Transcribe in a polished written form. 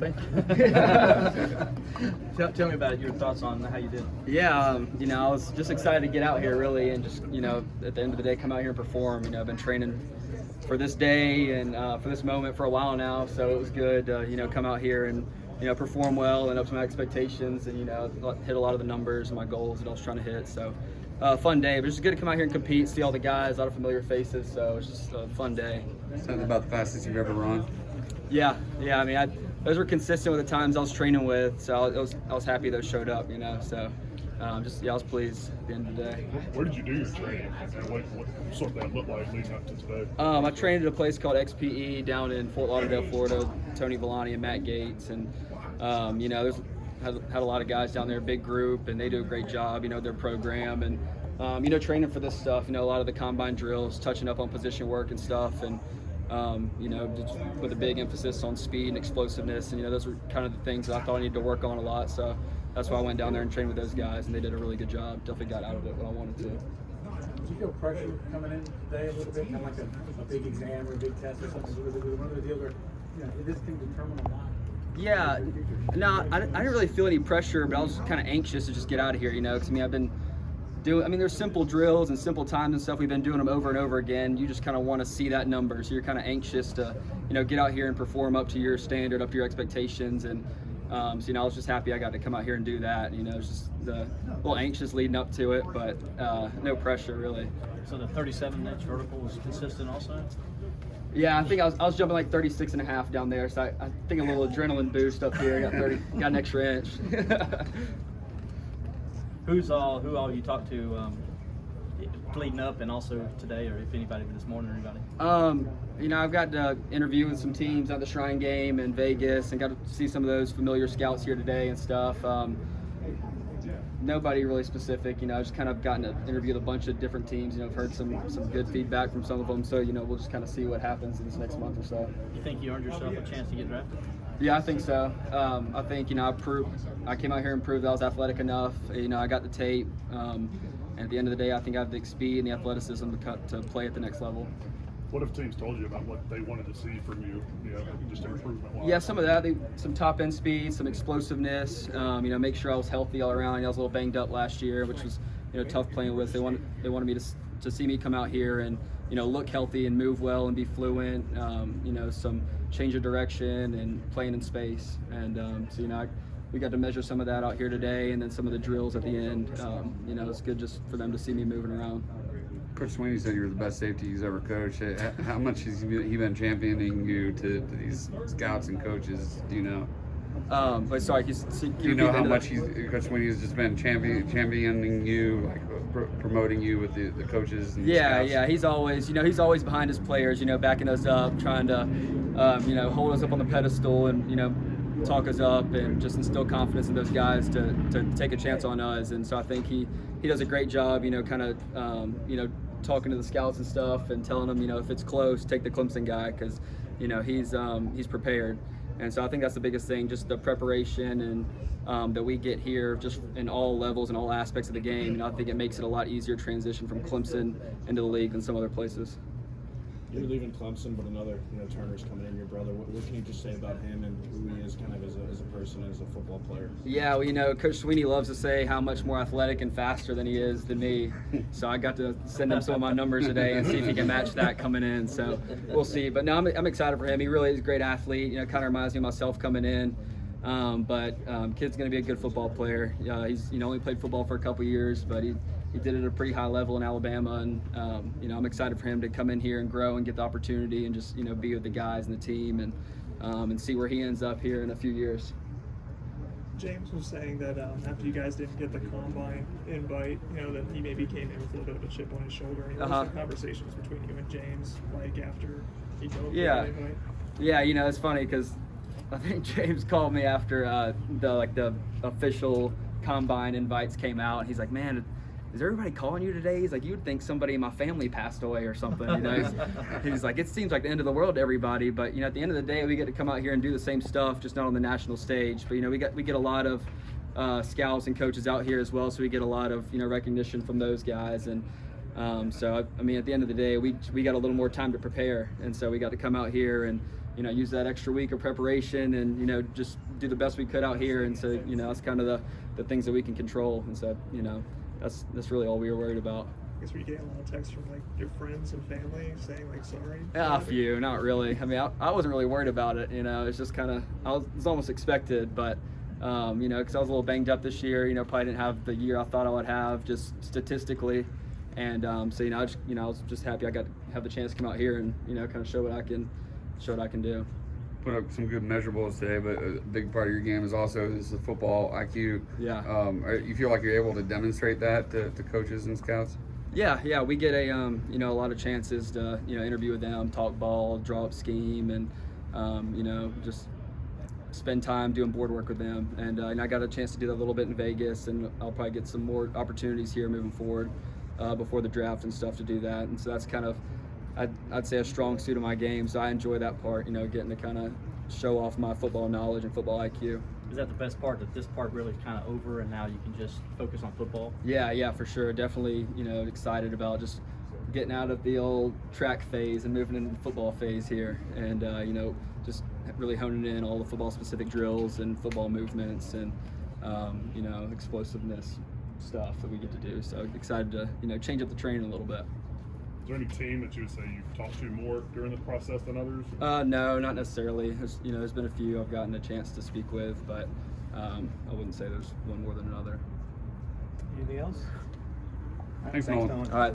Thank you. Tell me about it, your thoughts on how you did. Yeah, I was just excited to get out here really and just, at the end of the day, come out here and perform. I've been training for this day and for this moment for a while now, so it was good to, come out here and, perform well and up to my expectations and, hit a lot of the numbers and my goals that I was trying to hit. So fun day, but it's just good to come out here and compete, see all the guys, a lot of familiar faces, so it's just a fun day. Something about the fastest you've ever run? Yeah. Those were consistent with the times I was training with, so I was happy those showed up, so I was pleased at the end of the day. Where did you do your training, and what sort of that look like leading up to today? I trained at a place called XPE down in Fort Lauderdale, Florida, Tony Villani and Matt Gates, and there's had a lot of guys down there, big group, and they do a great job, their program, and training for this stuff, a lot of the combine drills, touching up on position work and stuff, and just with a big emphasis on speed and explosiveness, and those were kind of the things that I thought I needed to work on a lot, so that's why I went down there and trained with those guys, and they did a really good job. Definitely got out of it what I wanted to. Did you feel pressure coming in today a little bit, kind of like a big exam or a big test or something? One of the deals where this can determine a lot. Yeah, no, I didn't really feel any pressure, but I was kind of anxious to just get out of here, because I've been there's simple drills and simple times and stuff. We've been doing them over and over again. You just kind of want to see that number, so you're kind of anxious to, get out here and perform up to your standard, up to your expectations, and so I was just happy I got to come out here and do that. It's just a little anxious leading up to it, but no pressure really. So the 37-inch vertical was consistent also? Yeah, I think I was jumping like 36 and a half down there, so I think a little adrenaline boost up here. Got an extra inch. Who all you talked to leading up and also today, or if anybody this morning or anybody? I've got to interview with some teams at the Shrine Game in Vegas and got to see some of those familiar scouts here today and stuff. Nobody really specific, I've just kind of gotten to interview with a bunch of different teams. I've heard some good feedback from some of them, so we'll just kind of see what happens in this next month or so. You think you earned yourself a chance to get drafted? Yeah, I think so. I think I came out here and proved that I was athletic enough. I got the tape, and at the end of the day, I think I have the speed and the athleticism to play at the next level. What if teams told you about what they wanted to see from you, just improvement-wise? Yeah, some of that. Some top-end speed, some explosiveness. Make sure I was healthy all around. I was a little banged up last year, which was tough playing with. They wanted me to see me come out here and look healthy and move well and be fluent. Some change of direction and playing in space. And we got to measure some of that out here today, and then some of the drills at the end. It's good just for them to see me moving around. Coach Swinney said you were the best safety he's ever coached. How much has he been championing you to these scouts and coaches? Do you know? But sorry, do you know how much Coach Swinney has just been championing you, like promoting you with the coaches and scouts? Yeah, he's always, he's always behind his players, backing us up, trying to, hold us up on the pedestal and, talk us up and just instill confidence in those guys to take a chance on us. And so I think he does a great job, talking to the scouts and stuff and telling them, if it's close, take the Clemson guy, because, he's prepared. And so I think that's the biggest thing, just the preparation and that we get here just in all levels and all aspects of the game. And I think it makes it a lot easier transition from Clemson into the league than some other places. You're leaving Clemson, but another, Turner's coming in, your brother. What can you just say about him and who he is kind of as a person, as a football player? Yeah, well, Coach Swinney loves to say how much more athletic and faster than he is than me. So I got to send him some of my numbers today and see if he can match that coming in. So we'll see. But no, I'm excited for him. He really is a great athlete. Kind of reminds me of myself coming in. Kid's going to be a good football player. He's only played football for a couple years, but he did it at a pretty high level in Alabama, and I'm excited for him to come in here and grow and get the opportunity and just be with the guys and the team and see where he ends up here in a few years. James was saying that after you guys didn't get the combine invite, that he maybe came in with a little bit of a chip on his shoulder. And what was the conversations between you and James like after he told you the invite? Yeah, it's funny because I think James called me after the official combine invites came out. And he's like, "Man, is everybody calling you today?" He's like, "You would think somebody in my family passed away or something." He's like, "It seems like the end of the world to everybody, but at the end of the day, we get to come out here and do the same stuff, just not on the national stage. But we get a lot of scouts and coaches out here as well, so we get a lot of recognition from those guys. And at the end of the day, we got a little more time to prepare, and so we got to come out here and use that extra week of preparation and, just do the best we could out here. And so, that's kind of the things that we can control. And so, that's really all we were worried about. I guess were you getting a lot of texts from like your friends and family saying like sorry? Yeah, a few, not really. I mean, I wasn't really worried about it. It's just kind of, it was almost expected, but because I was a little banged up this year. Probably didn't have the year I thought I would have, just statistically. And so I was just happy I got to have the chance to come out here and kind of show what I can do. Put up some good measurables today, but a big part of your game is the football IQ. Yeah. You feel like you're able to demonstrate that to coaches and scouts? Yeah, we get a lot of chances to interview with them, talk ball, draw up scheme, and just spend time doing board work with them. And I got a chance to do that a little bit in Vegas, and I'll probably get some more opportunities here moving forward before the draft and stuff to do that. And so that's kind of, I'd say, a strong suit of my game. So I enjoy that part, getting to kind of show off my football knowledge and football IQ. Is that the best part, that this part really is kind of over and now you can just focus on football? Yeah, for sure. Definitely, excited about just getting out of the old track phase and moving into the football phase here. And, just really honing in all the football specific drills and football movements and, explosiveness stuff that we get to do. So excited to, change up the training a little bit. Is there any team that you would say you've talked to more during the process than others? No, not necessarily. There's been a few I've gotten a chance to speak with, but I wouldn't say there's one more than another. Anything else? Thanks, Nolan. All right.